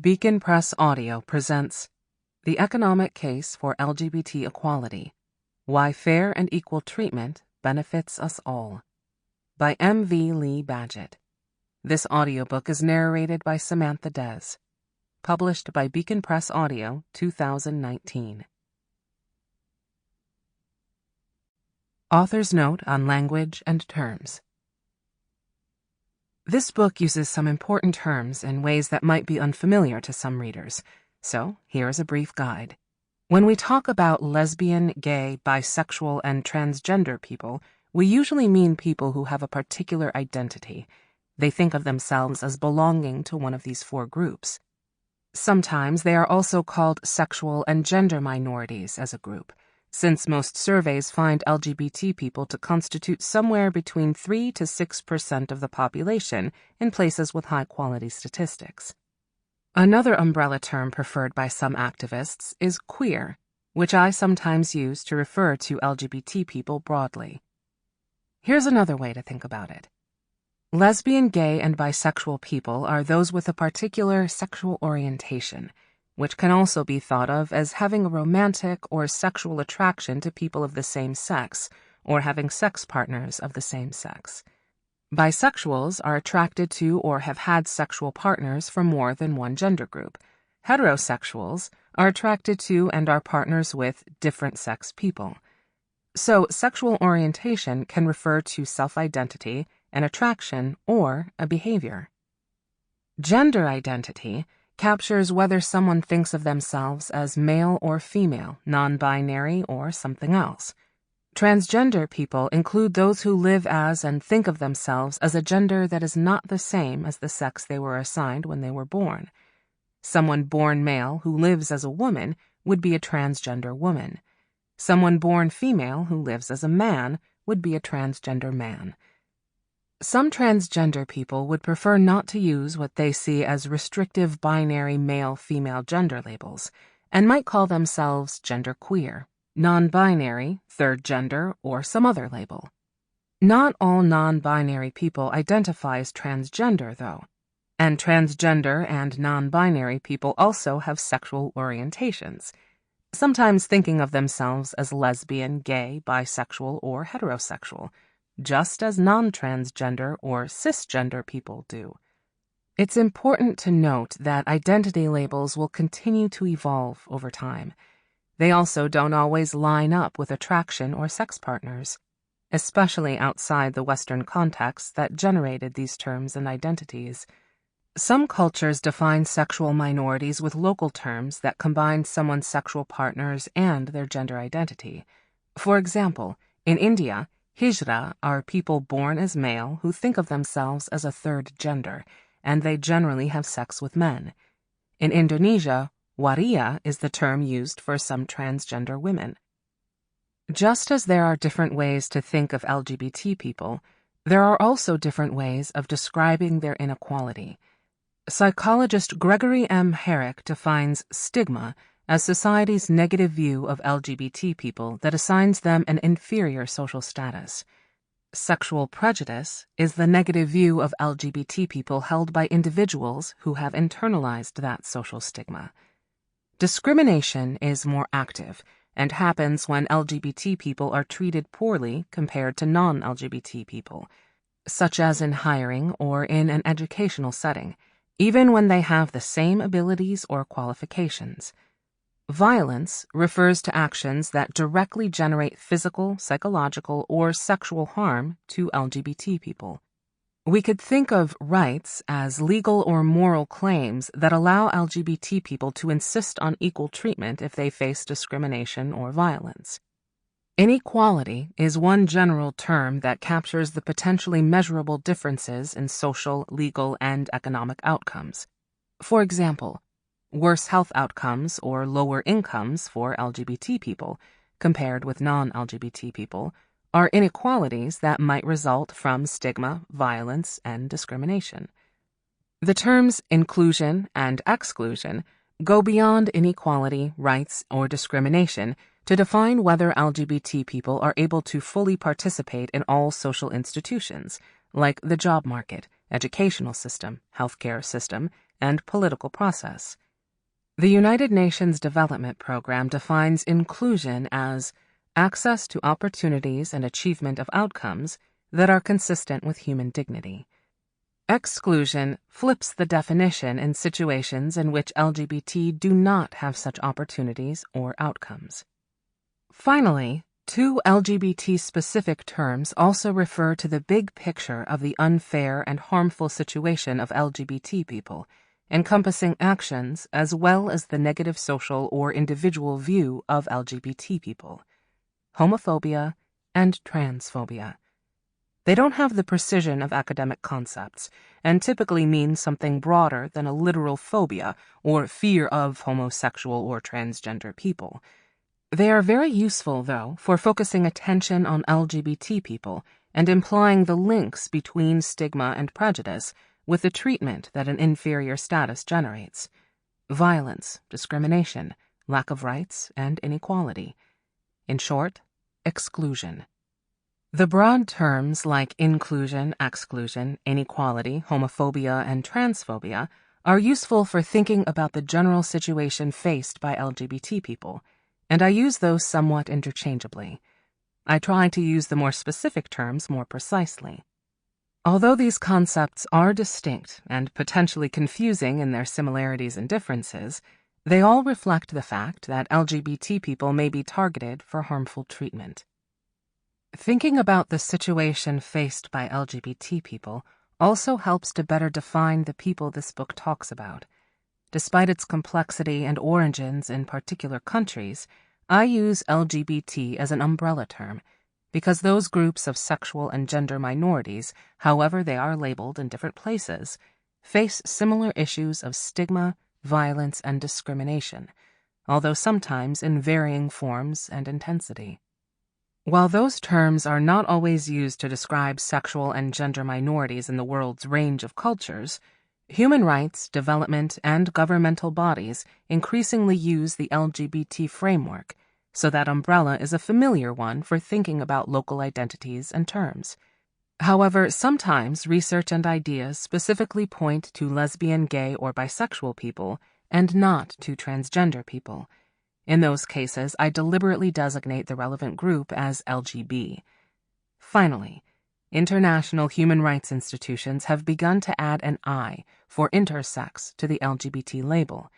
Beacon Press Audio presents The Economic Case for LGBT Equality: Why Fair and Equal Treatment Benefits Us All by M.V. Lee Badgett. This audiobook is narrated by Samantha Desz. Published by Beacon Press Audio, 2019. Author's Note on Language and Terms. This book uses some important terms in ways that might be unfamiliar to some readers, so here is a brief guide. When we talk about lesbian, gay, bisexual, and transgender people, we usually mean people who have a particular identity. They think of themselves as belonging to one of these four groups. Sometimes they are also called sexual and gender minorities as a group, since most surveys find LGBT people to constitute somewhere between 3 to 6% of the population in places with high-quality statistics. Another umbrella term preferred by some activists is queer, which I sometimes use to refer to LGBT people broadly. Here's another way to think about it. Lesbian, gay, and bisexual people are those with a particular sexual orientation, which can also be thought of as having a romantic or sexual attraction to people of the same sex, or having sex partners of the same sex. Bisexuals are attracted to or have had sexual partners from more than one gender group. Heterosexuals are attracted to and are partners with different sex people. So, sexual orientation can refer to self-identity, an attraction, or a behavior. Gender identity captures whether someone thinks of themselves as male or female, non-binary, or something else. Transgender people include those who live as and think of themselves as a gender that is not the same as the sex they were assigned when they were born. Someone born male who lives as a woman would be a transgender woman. Someone born female who lives as a man would be a transgender man. Some transgender people would prefer not to use what they see as restrictive binary male-female gender labels, and might call themselves genderqueer, non-binary, third gender, or some other label. Not all non-binary people identify as transgender, though, and transgender and non-binary people also have sexual orientations, sometimes thinking of themselves as lesbian, gay, bisexual, or heterosexual, just as non-transgender or cisgender people do. It's important to note that identity labels will continue to evolve over time. They also don't always line up with attraction or sex partners, especially outside the Western contexts that generated these terms and identities. Some cultures define sexual minorities with local terms that combine someone's sexual partners and their gender identity. For example, in India, Hijra are people born as male who think of themselves as a third gender, and they generally have sex with men. In Indonesia, waria is the term used for some transgender women. Just as there are different ways to think of LGBT people, there are also different ways of describing their inequality. Psychologist Gregory M. Herrick defines stigma as society's negative view of LGBT people that assigns them an inferior social status. Sexual prejudice is the negative view of LGBT people held by individuals who have internalized that social stigma. Discrimination is more active and happens when LGBT people are treated poorly compared to non-LGBT people, such as in hiring or in an educational setting, even when they have the same abilities or qualifications. Violence refers to actions that directly generate physical, psychological, or sexual harm to LGBT people. We could think of rights as legal or moral claims that allow LGBT people to insist on equal treatment if they face discrimination or violence. Inequality is one general term that captures the potentially measurable differences in social, legal, and economic outcomes. For example, worse health outcomes or lower incomes for LGBT people, compared with non-LGBT people, are inequalities that might result from stigma, violence, and discrimination. The terms inclusion and exclusion go beyond inequality, rights, or discrimination to define whether LGBT people are able to fully participate in all social institutions, like the job market, educational system, healthcare system, and political process. The United Nations Development Program defines inclusion as access to opportunities and achievement of outcomes that are consistent with human dignity. Exclusion flips the definition in situations in which LGBT do not have such opportunities or outcomes. Finally, two LGBT-specific terms also refer to the big picture of the unfair and harmful situation of LGBT people, encompassing actions as well as the negative social or individual view of LGBT people: homophobia and transphobia. They don't have the precision of academic concepts and typically mean something broader than a literal phobia or fear of homosexual or transgender people. They are very useful, though, for focusing attention on LGBT people and implying the links between stigma and prejudice with the treatment that an inferior status generates: violence, discrimination, lack of rights, and inequality. In short, exclusion. The broad terms like inclusion, exclusion, inequality, homophobia, and transphobia are useful for thinking about the general situation faced by LGBT people, and I use those somewhat interchangeably. I try to use the more specific terms more precisely. Although these concepts are distinct and potentially confusing in their similarities and differences, they all reflect the fact that LGBT people may be targeted for harmful treatment. Thinking about the situation faced by LGBT people also helps to better define the people this book talks about. Despite its complexity and origins in particular countries, I use LGBT as an umbrella term because those groups of sexual and gender minorities, however they are labeled in different places, face similar issues of stigma, violence, and discrimination, although sometimes in varying forms and intensity. While those terms are not always used to describe sexual and gender minorities in the world's range of cultures, human rights, development, and governmental bodies increasingly use the LGBT framework, so that umbrella is a familiar one for thinking about local identities and terms. However, sometimes research and ideas specifically point to lesbian, gay, or bisexual people, and not to transgender people. In those cases, I deliberately designate the relevant group as LGB. Finally, international human rights institutions have begun to add an I for intersex to the LGBT label.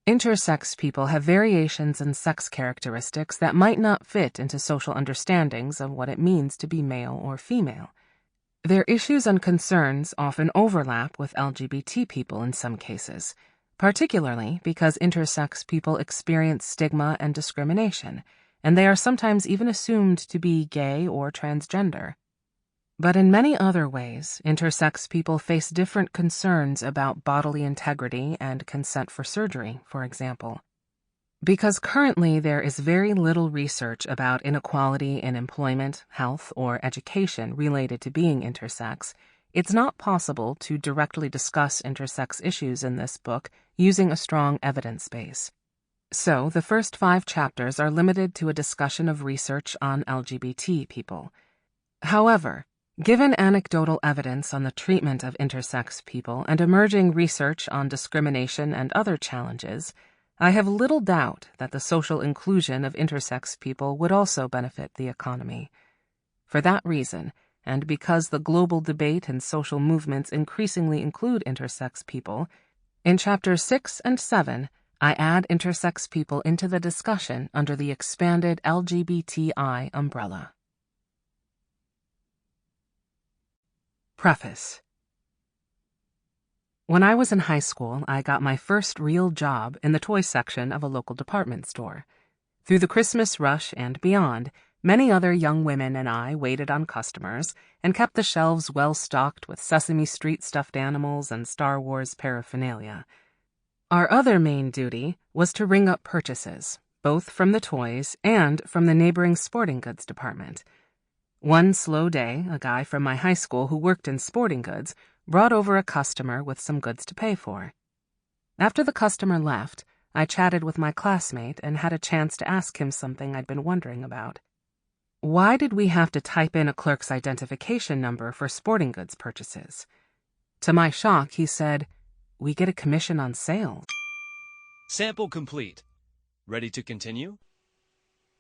Intersex people have variations in sex characteristics that might not fit into social understandings of what it means to be male or female. Their issues and concerns often overlap with LGBT people in some cases, particularly because intersex people experience stigma and discrimination, and they are sometimes even assumed to be gay or transgender. But in many other ways, intersex people face different concerns about bodily integrity and consent for surgery, for example. Because currently there is very little research about inequality in employment, health, or education related to being intersex, it's not possible to directly discuss intersex issues in this book using a strong evidence base. So, the first 5 chapters are limited to a discussion of research on LGBT people. However, given anecdotal evidence on the treatment of intersex people and emerging research on discrimination and other challenges, I have little doubt that the social inclusion of intersex people would also benefit the economy. For that reason, and because the global debate and social movements increasingly include intersex people, in chapters 6 and 7, I add intersex people into the discussion under the expanded LGBTI umbrella. Preface. When I was in high school, I got my first real job in the toy section of a local department store. Through the Christmas rush and beyond, many other young women and I waited on customers and kept the shelves well stocked with Sesame Street stuffed animals and Star Wars paraphernalia. Our other main duty was to ring up purchases, both from the toys and from the neighboring sporting goods department. One slow day, a guy from my high school who worked in sporting goods brought over a customer with some goods to pay for. After the customer left, I chatted with my classmate and had a chance to ask him something I'd been wondering about. Why did we have to type in a clerk's identification number for sporting goods purchases? To my shock, he said, we get a commission on sales. Sample complete. Ready to continue?